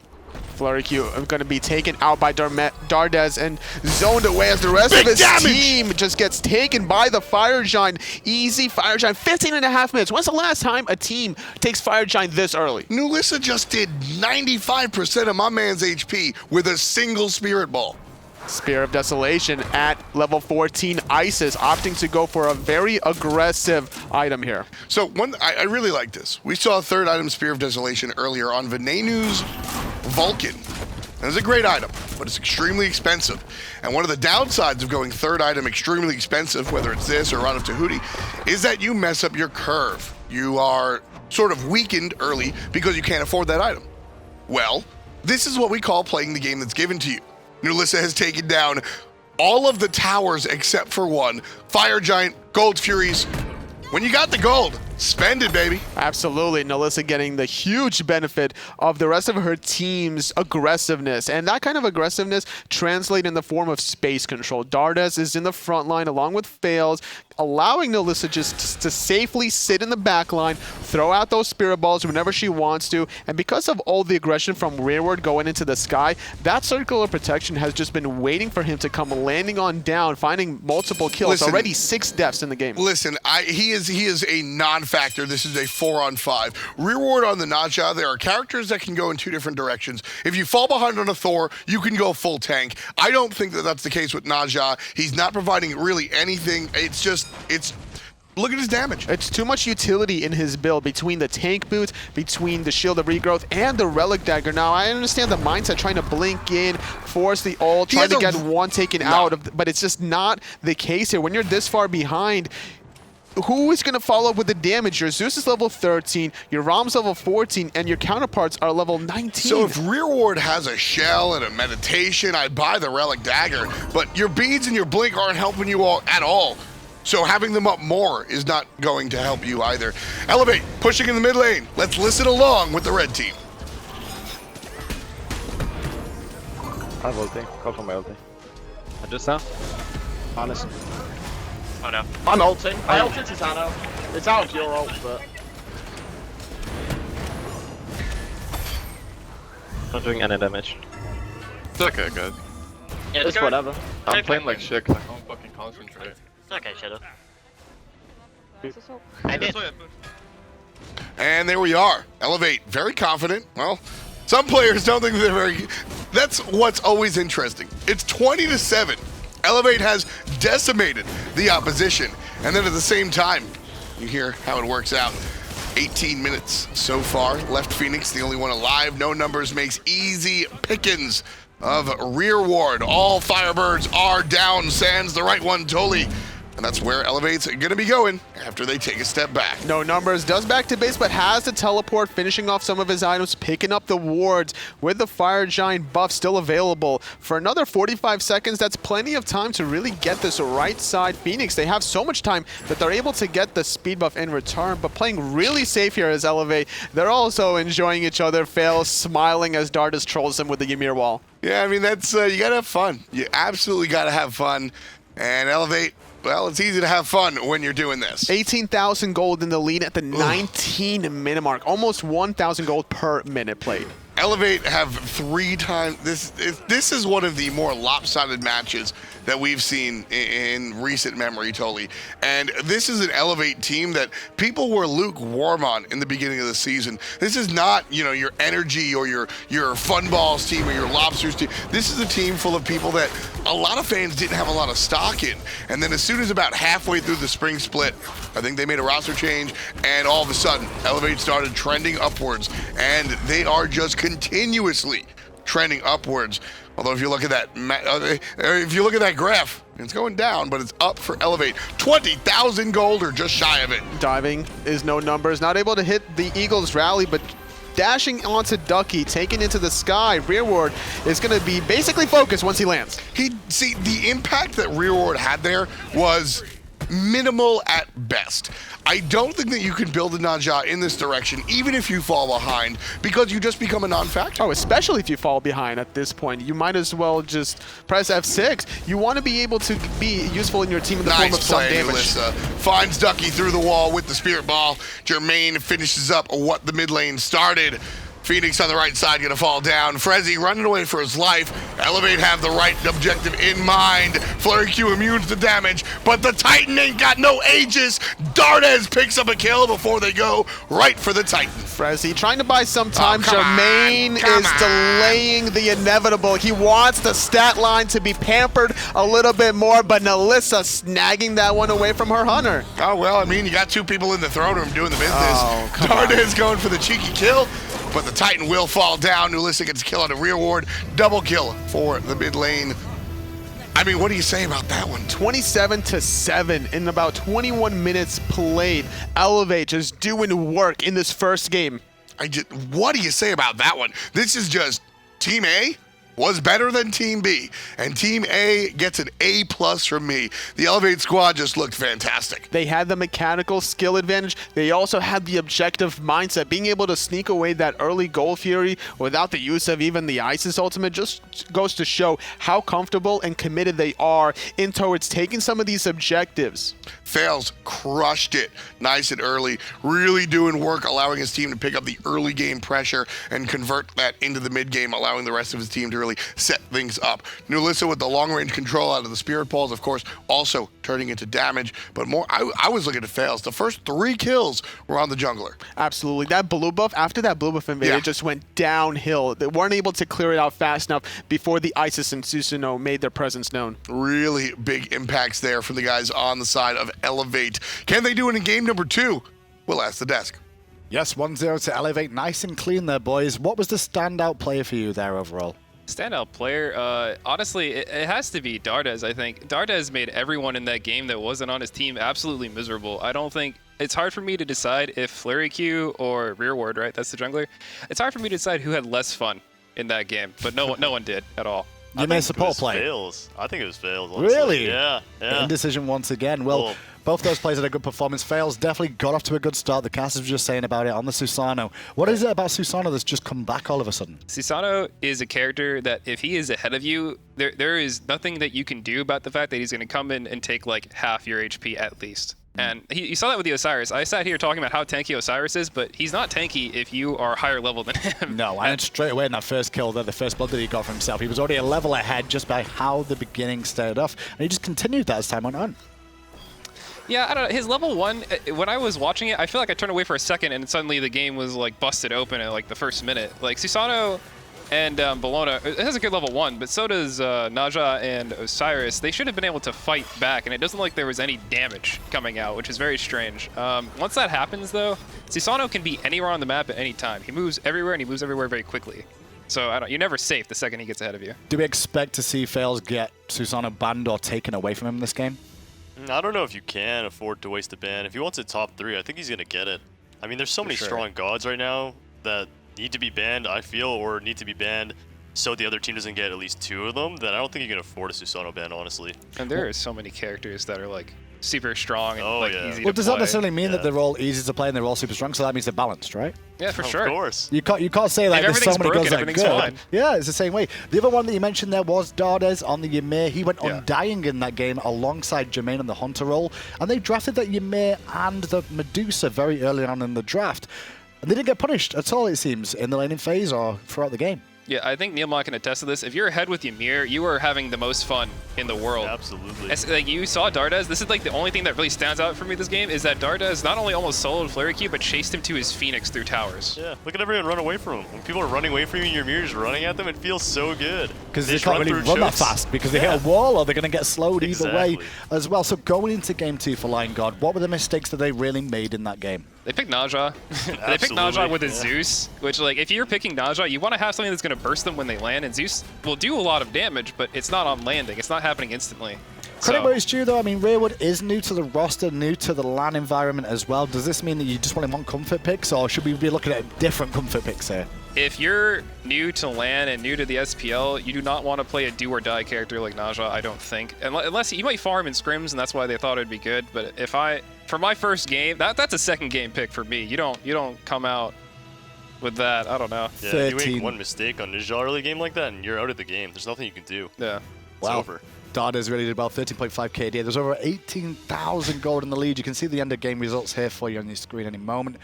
FleuryQ are going to be taken out by Dardez and zoned away as the rest of his team just gets taken by the Fire Giant. Easy Fire Giant, 15.5 minutes. When's the last time a team takes Fire Giant this early? Nulisa just did 95% of my man's HP with a single Spirit Ball. Spear of Desolation at level 14. Isis opting to go for a very aggressive item here. So I really like this. We saw a 3rd item, Spear of Desolation, earlier on Venenu's Vulcan. And it's a great item, but it's extremely expensive. And one of the downsides of going 3rd item extremely expensive, whether it's this or Rod of Tahuti, is that you mess up your curve. You are sort of weakened early because you can't afford that item. Well, this is what we call playing the game that's given to you. Nulisa has taken down all of the towers except for 1. Fire Giant, Gold Furies. When you got the gold, spend it, baby. Absolutely. Nulisa getting the huge benefit of the rest of her team's aggressiveness. And that kind of aggressiveness translates in the form of space control. Dardez is in the front line along with Faeles, allowing Nulisa just to safely sit in the back line, throw out those Spirit Balls whenever she wants to. And because of all the aggression from Rearward going into the sky, that circular protection has just been waiting for him to come landing on down, finding multiple kills. Listen, already 6 deaths in the game. Listen, he is a non-factor. This is a 4-on-5. Rearward on the Naja, there are characters that can go in 2 different directions. If you fall behind on a Thor, you can go full tank. I don't think that that's the case with Naja. He's not providing really anything. It's look at his damage. It's too much utility in his build between the tank boot, between the shield of regrowth, and the relic dagger. Now, I understand the mindset trying to blink in, force the ult, trying to get one taken out, but it's just not the case here. When you're this far behind, who is going to follow up with the damage? Your Zeus is level 13, your Ram's level 14, and your counterparts are level 19. So if Rearward has a shell and a meditation, I'd buy the relic dagger, but your beads and your blink aren't helping you all at all. So having them up more is not going to help you either. Elevate, pushing in the mid lane. Let's listen along with the red team. I have ulti. Go for my ulti. Medusa. Honest. Oh no. I'm ulting. I ulted Susano. It's out of your ult, but... Not doing any damage. It's okay, good. Yeah, It's whatever. I'm playing like shit 'cause I don't fucking concentrate. It's okay, Shadow. I did. And there we are. Elevate, very confident. Well, some players don't think they're very... That's what's always interesting. It's 20-7. Elevate has decimated the opposition. And then at the same time, you hear how it works out. 18 minutes so far. Left Phoenix, the only one alive. No numbers makes easy pickings of Rearward. All Firebirds are down. Sans the right one, Toli. And that's where Elevate's going to be going after they take a step back. No numbers, does back to base, but has the teleport, finishing off some of his items, picking up the wards with the Fire Giant buff still available. For another 45 seconds, that's plenty of time to really get this right side Phoenix. They have so much time that they're able to get the speed buff in return, but playing really safe here as Elevate. They're also enjoying each other, Faeles smiling as Dardez trolls them with the Ymir wall. Yeah, I mean, that's you got to have fun. You absolutely got to have fun. And Elevate, well, it's easy to have fun when you're doing this. 18,000 gold in the lead at the 19-minute mark. Almost 1,000 gold per minute played. Elevate have 3 times. This is one of the more lopsided matches that we've seen in recent memory, Toli. And this is an Elevate team that people were lukewarm on in the beginning of the season. This is not, you know, your energy or your fun balls team or your lobsters team. This is a team full of people that a lot of fans didn't have a lot of stock in. And then as soon as about halfway through the spring split, I think they made a roster change, and all of a sudden, Elevate started trending upwards, and they are just continuously trending upwards. Although if you look at that graph, it's going down, but it's up for Elevate. 20,000 gold or just shy of it. Diving is no numbers, not able to hit the Eagles rally, but dashing onto Ducky, taken into the sky. Rearward is going to be basically focused once he lands. See, the impact that Rearward had there was minimal at best. I don't think that you can build a Naja in this direction, even if you fall behind, because you just become a non-factor. Oh, especially if you fall behind at this point. You might as well just press F6. You want to be able to be useful in your team in the form of some damage. Nulisa finds Ducky through the wall with the Spirit Ball. Jermain finishes up what the mid lane started. Phoenix on the right side gonna fall down. Frezzyy running away for his life. Elevate have the right objective in mind. FleuryQ immune to damage, but the Titan ain't got no aegis. Dardez picks up a kill before they go right for the Titan. Frezzyy trying to buy some time. Jermain is delaying the inevitable. He wants the stat line to be pampered a little bit more, but Nulisa snagging that one away from her hunter. Oh, well, I mean, you got 2 people in the throne room doing the business. Oh, Dardez going for the cheeky kill, but the Titan will fall down. Nulisa gets a kill on a Rearward. Double kill for the mid lane. I mean, what do you say about that one? 27-7 in about 21 minutes played. Elevate just doing work in this first game. What do you say about that one? This is just Team A was better than Team B, and Team A gets an A+ from me. The Elevate squad just looked fantastic. They had the mechanical skill advantage. They also had the objective mindset. Being able to sneak away that early Gold Fury without the use of even the Isis ultimate just goes to show how comfortable and committed they are in towards taking some of these objectives. Faeles crushed it nice and early, really doing work, allowing his team to pick up the early game pressure and convert that into the mid game, allowing the rest of his team to really really set things up. Nulisa with the long-range control out of the Spirit Balls, of course, also turning into damage. But more, I was looking at Faeles. The first 3 kills were on the jungler. Absolutely. That blue buff, after that blue buff invaded, just went downhill. They weren't able to clear it out fast enough before the Isis and Susano made their presence known. Really big impacts there from the guys on the side of Elevate. Can they do it in game number 2? We'll ask the desk. Yes, 1-0 to Elevate. Nice and clean there, boys. What was the standout player for you there overall? Standout player, honestly, it has to be Dardez, I think. Dardez made everyone in that game that wasn't on his team absolutely miserable. I don't think... It's hard for me to decide if FleuryQ or Rearward, right? That's the jungler. It's hard for me to decide who had less fun in that game, but no one did at all. You made support play. Faeles. I think it was Faeles. Honestly. Really? Yeah. Indecision once again. Well, both those players had a good performance. Faeles definitely got off to a good start. The cast was just saying about it on the Susano. What is it about Susano that's just come back all of a sudden? Susano is a character that if he is ahead of you, there is nothing that you can do about the fact that he's going to come in and take like half your HP at least. And you saw that with the Osiris. I sat here talking about how tanky Osiris is, but he's not tanky if you are higher level than him. No, and straight away in that first kill there, the first blood that he got for himself, he was already a level ahead just by how the beginning started off. And he just continued that as time went on. Yeah, I don't know. His level 1, when I was watching it, I feel like I turned away for a second and suddenly the game was like busted open at like the first minute. Like Susano and Bellona, it has a good level 1, but so does Naja and Osiris. They should have been able to fight back, and it doesn't look like there was any damage coming out, which is very strange. Once that happens, though, Susano can be anywhere on the map at any time. He moves everywhere, and he moves everywhere very quickly. So you're never safe the second he gets ahead of you. Do we expect to see Faeles get Susano banned or taken away from him in this game? I don't know if you can afford to waste a ban. If he wants a top 3, I think he's going to get it. I mean, there's so many strong gods right now that need to be banned, I feel, or need to be banned so the other team doesn't get at least 2 of them, that I don't think you can afford a Susano ban, honestly. And there are so many characters that are like super strong and easy to play. Well, does that necessarily mean that they're all easy to play and they're all super strong, so that means they're balanced, right? Yeah, for sure. Of course. You can't say like there's so many gods that are good. Fine. Yeah, it's the same way. The other one that you mentioned there was Dardez on the Ymir. He went undying in that game alongside Jermain on the Hunter role, and they drafted that Ymir and the Medusa very early on in the draft. And they didn't get punished at all, it seems, in the laning phase or throughout the game. Yeah, I think Neil can attest to this. If you're ahead with Ymir, you are having the most fun in the world. Absolutely. Like you saw Dardez. This is like the only thing that really stands out for me this game is that Dardez not only almost soloed FleuryQ, but chased him to his Phoenix through towers. Yeah, look at everyone run away from him. When people are running away from you and your Ymir is running at them, it feels so good. Because they can't really run that fast because they hit a wall or they're going to get slowed either way as well. So going into game 2 for Lion God, what were the mistakes that they really made in that game? They picked Naja. They picked Naja with a Zeus, which, like, if you're picking Naja, you want to have something that's going to burst them when they land, and Zeus will do a lot of damage, but it's not on landing. It's not happening instantly. Credit where it's due, though. I mean, Rearward is new to the roster, new to the LAN environment as well. Does this mean that you just want him on comfort picks, or should we be looking at different comfort picks here? If you're new to LAN and new to the SPL, you do not want to play a do-or-die character like Naja, I don't think. Unless you might farm in scrims, and that's why they thought it'd be good. But for my first game, that's a second game pick for me. You don't come out with that. I don't know. Yeah, you make one mistake on Naja early game like that, and you're out of the game. There's nothing you can do. Yeah. It's over. Dardez really did about 13.5 KD. There's over 18,000 gold in the lead. You can see the end of game results here for you on your screen any moment.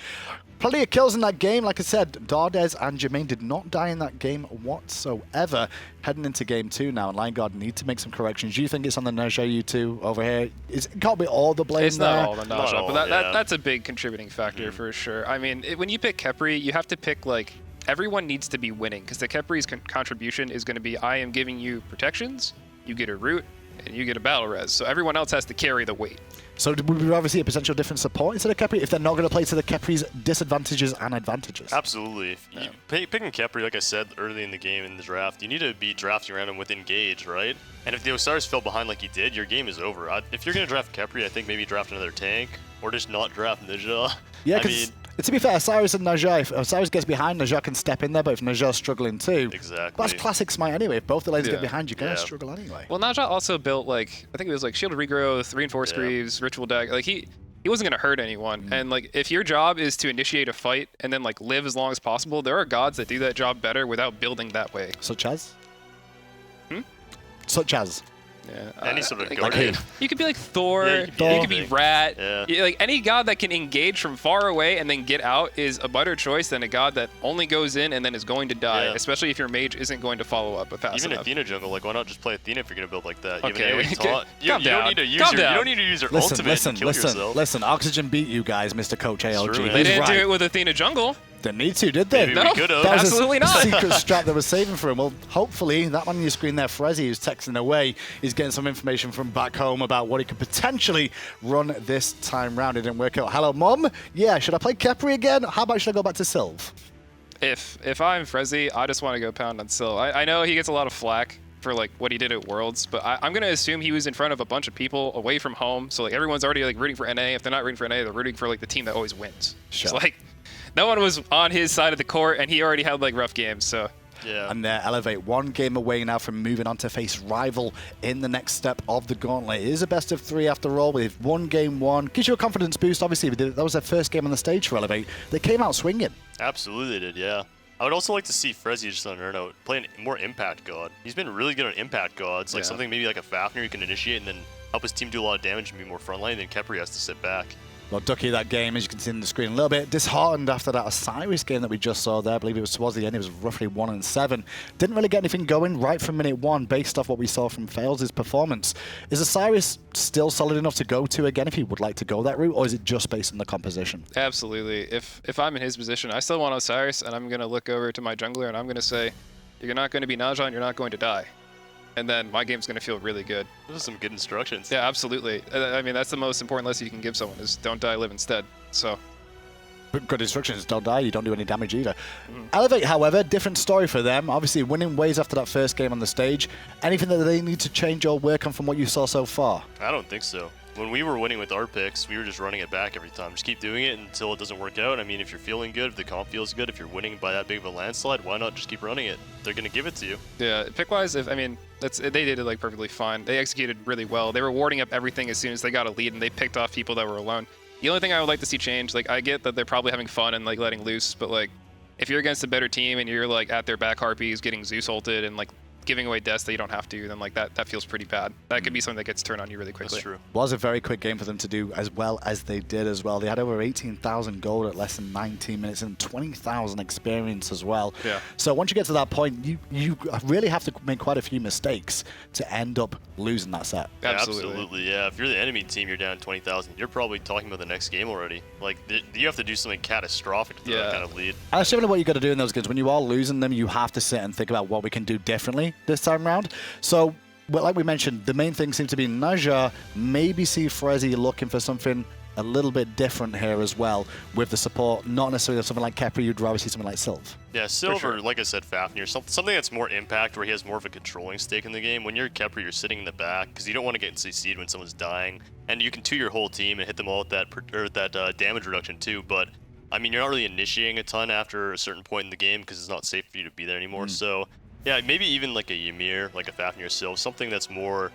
Plenty of kills in that game. Like I said, Dardez and Jermain did not die in that game whatsoever. Heading into game 2 now, and Lion God need to make some corrections. Do you think it's on the Naja U2 over here? It can't be all the blame. It's not all the Naja, but that's a big contributing factor for sure. I mean, when you pick Khepri, you have to pick, like, everyone needs to be winning, because the Khepri's contribution is going to be, I am giving you protections, you get a root, and you get a battle res. So everyone else has to carry the weight. So would we rather see a potential different support instead of Khepri if they're not going to play to the Khepri's disadvantages and advantages? Absolutely. Picking Khepri, like I said early in the game in the draft, you need to be drafting around him with Engage, right? And if the Osiris fell behind like he did, your game is over. If you're going to draft Khepri, I think maybe draft another tank, or just not draft Naja. Yeah, because to be fair, Osiris and Naja, if Osiris gets behind, Naja can step in there, but if Naja's struggling too, that's classic smite anyway. If both the lanes get behind, you're going to struggle anyway. Well, Naja also built, like, I think it was like Shield of Regrowth, Reinforced Greaves, Ritual Dagger. Like, he wasn't going to hurt anyone. And, like, if your job is to initiate a fight and then, like, live as long as possible, there are gods that do that job better without building that way. Such as? Such as? Yeah. Any sort of like, guardian. you could be like Thor. Yeah, you could be Rat. Yeah. Like any god that can engage from far away and then get out is a better choice than a god that only goes in and then is going to die. Yeah. Especially if your mage isn't going to follow up fast Even enough. Athena jungle, like why not just play Athena if you're gonna build like that? Okay. You have an AoE taunt. You Calm don't down. need to use Calm your. You down. don't need to use your ultimate and kill yourself. Listen, Oxygen beat you guys, Mr. Coach ALG. true, man. They He's didn't right. do it with Athena jungle. Didn't need to, did they? Maybe No, we could have. That was absolutely a not. secret strat that was saving for him. Well, hopefully, that one on your screen there, Frezzyy, who's texting away, is getting some information from back home about what he could potentially run this time round. It didn't work out. Hello, Mom? Yeah, should I play Khepri again? How about should I go back to Sylve? If I'm Frezzyy, I just want to go pound on Syl. I know he gets a lot of flack for like what he did at Worlds, but I'm gonna assume he was in front of a bunch of people away from home, so like everyone's already like rooting for NA. If they're not rooting for NA, they're rooting for like the team that always wins. Sure. So like, no one was on his side of the court, and he already had like rough games. So Yeah. And Elevate one game away now from moving on to face Rival in the next step of the Gauntlet. It is a best of 3 after all with one game won. Gives you a confidence boost, obviously. That was their first game on the stage for Elevate. They came out swinging. Absolutely they did, yeah. I would also like to see Frezzyy just on her note play a more impact god. He's been really good on impact gods, like Yeah. something maybe like a Fafnir you can initiate and then help his team do a lot of damage and be more frontline, then Khepri has to sit back. Well, Ducky, that game, as you can see on the screen, a little bit disheartened after that Osiris game that we just saw there. I believe it was towards the end. It was roughly 1-7. Didn't really get anything going right from minute 1 based off what we saw from Faeles' performance. Is Osiris still solid enough to go to again if he would like to go that route, or is it just based on the composition? absolutely, if I'm in his position, I still want Osiris, and I'm gonna look over to my jungler and I'm gonna say, you're not going to be Naja and you're not going to die. And then my game's going to feel really good. Those are some good instructions. Yeah, absolutely. I mean, that's the most important lesson you can give someone is don't die, live instead. So, But good instructions, don't die, you don't do any damage either. Elevate, however, different story for them. Obviously, winning ways after that first game on the stage. Anything that they need to change or work on from what you saw so far? I don't think so. When we were winning with our picks, we were just running it back every time. Just keep doing it until it doesn't work out. I mean, if you're feeling good, if the comp feels good, if you're winning by that big of a landslide, why not just keep running it? They're going to give it to you. yeah, pick-wise, they did it like perfectly fine. They executed really well. They were warding up everything as soon as they got a lead, and they picked off people that were alone. The only thing I would like to see change, like, I get that they're probably having fun and like letting loose, but like, if you're against a better team and you're like at their back harpies getting Zeus ulted and like giving away deaths that you don't have to, then like that feels pretty bad. That could be something that gets turned on you really quickly. That's true. Was a very quick game for them to do as well as they did as well. They had over 18,000 gold at less than 19 minutes and 20,000 experience as well. Yeah. So once you get to that point, you really have to make quite a few mistakes to end up losing that set. Yeah, Absolutely. absolutely, yeah. If you're the enemy team, you're down 20,000. You're probably talking about the next game already. Like, you have to do something catastrophic to throw that kind of lead. And that's generally what you got to do in those games. When you are losing them, you have to sit and think about what we can do differently this time around. So, well, like we mentioned, the main thing seems to be Naja. Maybe see Frezzyy looking for something a little bit different here as well with the support. Not necessarily something like Khepri, you'd rather see something like Sylve. Yeah, Silver, sure. like I said, Fafnir, something that's more impact where he has more of a controlling stake in the game. When you're Khepri, you're sitting in the back because you don't want to get CC'd when someone's dying. And you can 2 your whole team and hit them all with that damage reduction too. But, I mean, you're not really initiating a ton after a certain point in the game because it's not safe for you to be there anymore. So, yeah, maybe even like a Ymir, like a Fafnir Sylve, something that's more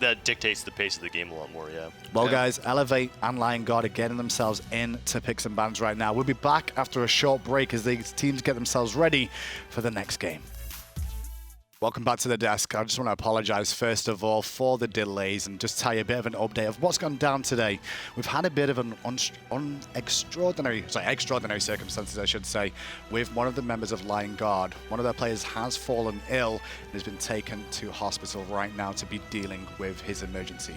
that dictates the pace of the game a lot more, yeah. Well, guys, Elevate and Lion Guard are getting themselves into picks and bans right now. We'll be back after a short break as these teams get themselves ready for the next game. Welcome back to the desk. I just want to apologize first of all for the delays and just tell you a bit of an update of what's gone down today. We've had a bit of an extraordinary circumstances, I should say, with one of the members of Lion Guard. One of their players has fallen ill and has been taken to hospital right now to be dealing with his emergency.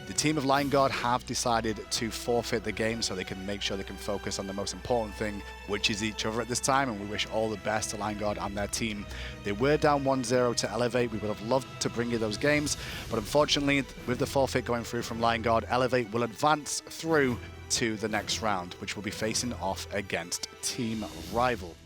The team of Lion Guard have decided to forfeit the game so they can make sure they can focus on the most important thing, which is each other at this time, and we wish all the best to Lion Guard and their team. They were down 1-0 to Elevate. We would have loved to bring you those games, but unfortunately, with the forfeit going through from Lion Guard, Elevate will advance through to the next round, which will be facing off against Team Rival.